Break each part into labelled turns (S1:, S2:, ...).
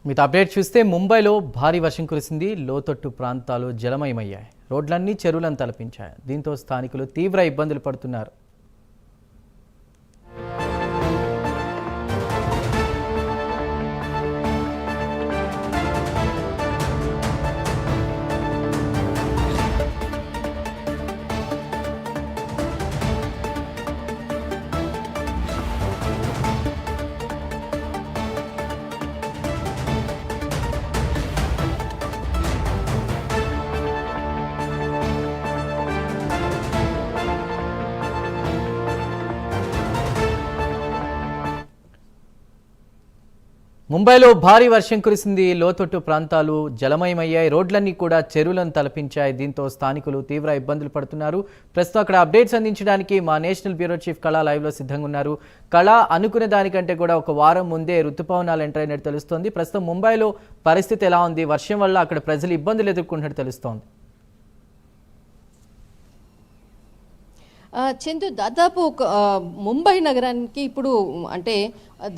S1: మీతో అప్డేట్ చూస్తే ముంబైలో భారీ వర్షం కురిసింది. లోతట్టు ప్రాంతాలు జలమయమయ్యాయి. రోడ్లన్నీ చెరువులను తలపించాయి. దీంతో స్థానికులు తీవ్ర ఇబ్బందులు పడుతున్నారు. ముంబైలో భారీ వర్షం కురిసింది. లోతట్టు ప్రాంతాలు జలమయమయ్యాయి. రోడ్లన్నీ కూడా చెరువులను తలపించాయి. దీంతో స్థానికులు తీవ్ర ఇబ్బందులు పడుతున్నారు. ప్రస్తుతం అక్కడ అప్డేట్స్ అందించడానికి మా నేషనల్ బ్యూరో చీఫ్ కళ లైవ్లో సిద్ధంగా ఉన్నారు. కళ, అనుకునే దానికంటే కూడా ఒక వారం ముందే రుతుపవనాలు ఎంటర్ అయినట్టు తెలుస్తోంది. ప్రస్తుతం ముంబైలో పరిస్థితి ఎలా ఉంది? వర్షం వల్ల అక్కడ ప్రజలు ఇబ్బందులు ఎదుర్కొంటున్నట్టు తెలుస్తోంది.
S2: చందు, దాదాపు ముంబై నగరానికి ఇప్పుడు అంటే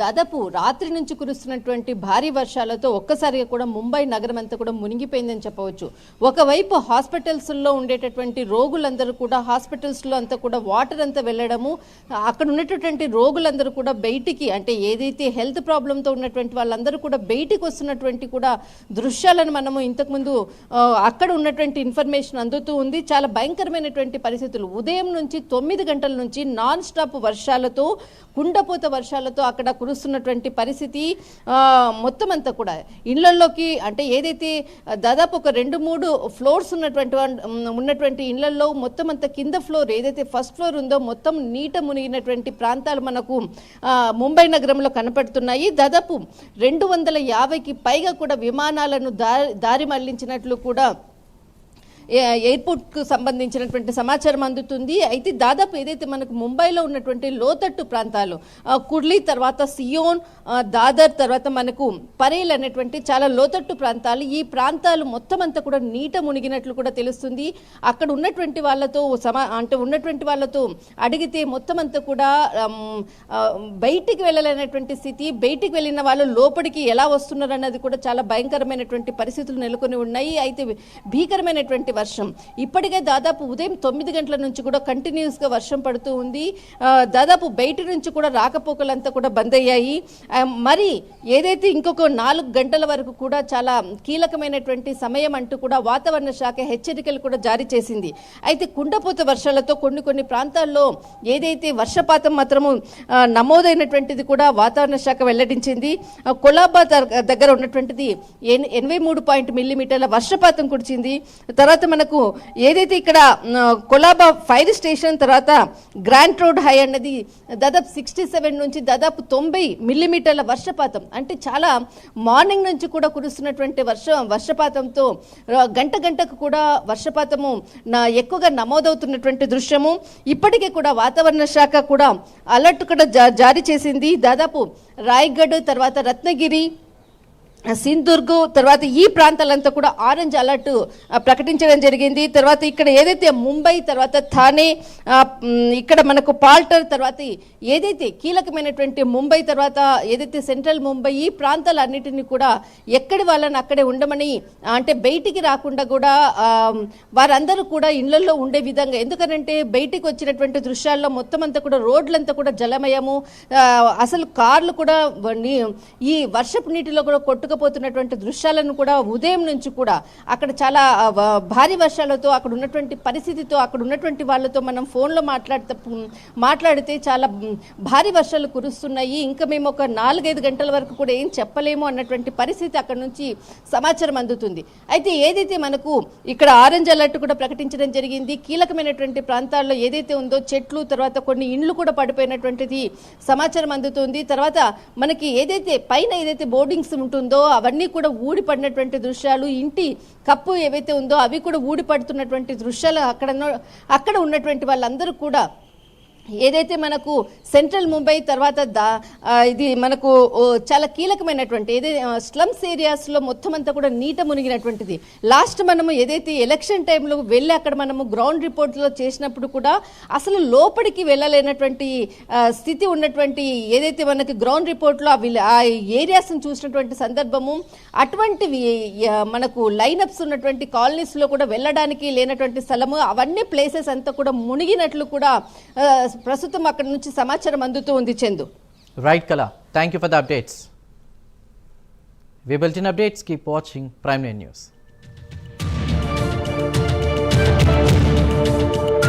S2: దాదాపు రాత్రి నుంచి కురుస్తున్నటువంటి భారీ వర్షాలతో ఒక్కసారిగా కూడా ముంబై నగరం అంతా కూడా మునిగిపోయిందని చెప్పవచ్చు. ఒకవైపు హాస్పిటల్స్లో ఉండేటటువంటి రోగులందరూ కూడా హాస్పిటల్స్లో అంతా కూడా వాటర్ అంతా వెళ్ళడము, అక్కడ ఉన్నటువంటి రోగులందరూ కూడా బయటికి అంటే ఏదైతే హెల్త్ ప్రాబ్లంతో ఉన్నటువంటి వాళ్ళందరూ కూడా బయటికి వస్తున్నటువంటి కూడా దృశ్యాలను మనము ఇంతకుముందు అక్కడ ఉన్నటువంటి ఇన్ఫర్మేషన్ అందుతూ ఉంది. చాలా భయంకరమైనటువంటి పరిస్థితులు. ఉదయం నుంచి 9 గంటల నుంచి నాన్ స్టాప్ వర్షాలతో, కుండపోత వర్షాలతో అక్కడ కురుస్తున్నటువంటి పరిస్థితి. మొత్తం అంతా కూడా ఇళ్లలోకి అంటే ఏదైతే దాదాపు ఒక 2-3 ఫ్లోర్స్ ఉన్నటువంటి ఇళ్లలో మొత్తం అంతా కింద ఫ్లోర్ ఏదైతే ఫస్ట్ ఫ్లోర్ ఉందో మొత్తం నీట మునిగినటువంటి ప్రాంతాలు మనకు ముంబై నగరంలో కనపడుతున్నాయి. దాదాపు 250కి పైగా కూడా విమానాలను దారి మళ్లించినట్లు కూడా ఎయిర్పోర్ట్కు సంబంధించినటువంటి సమాచారం అందుతుంది. అయితే దాదాపు ఏదైతే మనకు ముంబైలో ఉన్నటువంటి లోతట్టు ప్రాంతాలు కుర్లీ, తర్వాత సియోన్, దాదర్, తర్వాత మనకు పరేల్ అనేటువంటి చాలా లోతట్టు ప్రాంతాలు, ఈ ప్రాంతాలు మొత్తం అంతా కూడా నీట మునిగినట్లు కూడా తెలుస్తుంది. అక్కడ ఉన్నటువంటి వాళ్ళతో ఉన్నటువంటి వాళ్ళతో అడిగితే మొత్తం అంతా కూడా బయటికి వెళ్ళలేనటువంటి స్థితి. బయటికి వెళ్ళిన వాళ్ళు లోపలికి ఎలా వస్తున్నారు అన్నది కూడా చాలా భయంకరమైనటువంటి పరిస్థితులు నెలకొని ఉన్నాయి. అయితే భీకరమైనటువంటి వర్షం ఇప్పటికే దాదాపు ఉదయం 9 గంటల నుంచి కూడా కంటిన్యూస్ గా వర్షం పడుతూ ఉంది. దాదాపు బయట నుంచి కూడా రాకపోకలంతా కూడా బంద్ అయ్యాయి. మరి ఏదైతే ఇంకొక 4 గంటల వరకు కూడా చాలా కీలకమైనటువంటి సమయం అంటూ కూడా వాతావరణ శాఖ హెచ్చరికలు కూడా జారీ చేసింది. అయితే కుండపోత వర్షాలతో కొన్ని ప్రాంతాల్లో ఏదైతే వర్షపాతం మాత్రము నమోదైనటువంటిది కూడా వాతావరణ శాఖ వెల్లడించింది. కొలాబా దగ్గర ఉన్నటువంటిది 83 మిల్లీమీటర్ల వర్షపాతం కురిచింది. తర్వాత మనకు ఏదైతే ఇక్కడ కొలాబా ఫైర్ స్టేషన్ తర్వాత గ్రాంట్ రోడ్ హై అన్నది దాదాపు 67 నుంచి దాదాపు 90 మిల్లీమీటర్ల వర్షపాతం, అంటే చాలా మార్నింగ్ నుంచి కూడా కురుస్తున్నటువంటి వర్షపాతంతో గంటకు కూడా వర్షపాతము ఎక్కువగా నమోదవుతున్నటువంటి దృశ్యము. ఇప్పటికే కూడా వాతావరణ శాఖ కూడా అలర్ట్ కూడా జారీ చేసింది. దాదాపు రాయగఢ్, తర్వాత రత్నగిరి, సింధుదుర్గ్, తర్వాత ఈ ప్రాంతాలంతా కూడా ఆరెంజ్ అలర్ట్ ప్రకటించడం జరిగింది. తర్వాత ఇక్కడ ఏదైతే ముంబై, తర్వాత థానే, ఇక్కడ మనకు పాల్టర్, తర్వాత ఏదైతే కీలకమైనటువంటి ముంబై, తర్వాత ఏదైతే సెంట్రల్ ముంబై, ఈ ప్రాంతాలన్నిటినీ కూడా ఎక్కడి వాళ్ళని అక్కడే ఉండమని, అంటే బయటికి రాకుండా కూడా వారందరూ కూడా ఇళ్లలో ఉండే విధంగా, ఎందుకంటే బయటికి వచ్చినటువంటి దృశ్యాల్లో మొత్తం అంతా కూడా రోడ్లంతా కూడా జలమయము, అసలు కార్లు కూడా ఈ వర్షపు నీటిలో కూడా కొట్టుకుపోతున్నటువంటి దృశ్యాలను కూడా ఉదయం నుంచి కూడా అక్కడ చాలా భారీ వర్షాలతో అక్కడ ఉన్నటువంటి పరిస్థితితో అక్కడ ఉన్నటువంటి వాళ్ళతో మనం ఫోన్లో మాట్లాడితే చాలా భారీ వర్షాలు కురుస్తున్నాయి, ఇంకా మేము ఒక 4-5 గంటల వరకు కూడా ఏం చెప్పలేము అన్నటువంటి పరిస్థితి అక్కడ నుంచి సమాచారం అందుతుంది. అయితే ఏదైతే మనకు ఇక్కడ ఆరెంజ్ అలర్ట్ కూడా ప్రకటించడం జరిగింది. కీలకమైనటువంటి ప్రాంతాల్లో ఏదైతే ఉందో చెట్లు, తర్వాత కొన్ని ఇండ్లు కూడా పడిపోయినటువంటిది సమాచారం అందుతుంది. తర్వాత మనకి ఏదైతే పైన ఏదైతే బోర్డింగ్స్ ఉంటుందో అవన్నీ కూడా ఊడిపడినటువంటి దృశ్యాలు, ఇంటి కప్పు ఏవైతే ఉందో అవి కూడా ఊడిపడుతున్నటువంటి దృశ్యాలు అక్కడ ఉన్నటువంటి వాళ్ళందరూ కూడా ఏదైతే మనకు సెంట్రల్ ముంబై తర్వాత ఇది మనకు చాలా కీలకమైనటువంటి ఏదైతే స్లమ్స్ ఏరియాస్లో మొత్తం అంతా కూడా నీట మునిగినటువంటిది. లాస్ట్ మనము ఏదైతే ఎలక్షన్ టైంలో వెళ్ళి అక్కడ మనము గ్రౌండ్ రిపోర్ట్లో చేసినప్పుడు కూడా అసలు లోపలికి వెళ్ళలేనటువంటి స్థితి ఉన్నటువంటి ఏదైతే మనకి గ్రౌండ్ రిపోర్ట్లో ఆ ఏరియాస్ని చూసినటువంటి సందర్భము, అటువంటివి మనకు లైనప్స్ ఉన్నటువంటి కాలనీస్లో కూడా వెళ్ళడానికి లేనటువంటి స్థలము, అవన్నీ ప్లేసెస్ అంతా కూడా మునిగినట్లు కూడా ప్రస్తుతం అక్కడ నుంచి సమాచారం అందుతూ ఉంది. చందు.
S1: రైట్ కళ, thank you for the updates. We built in updates. Keep watching Prime 9 News.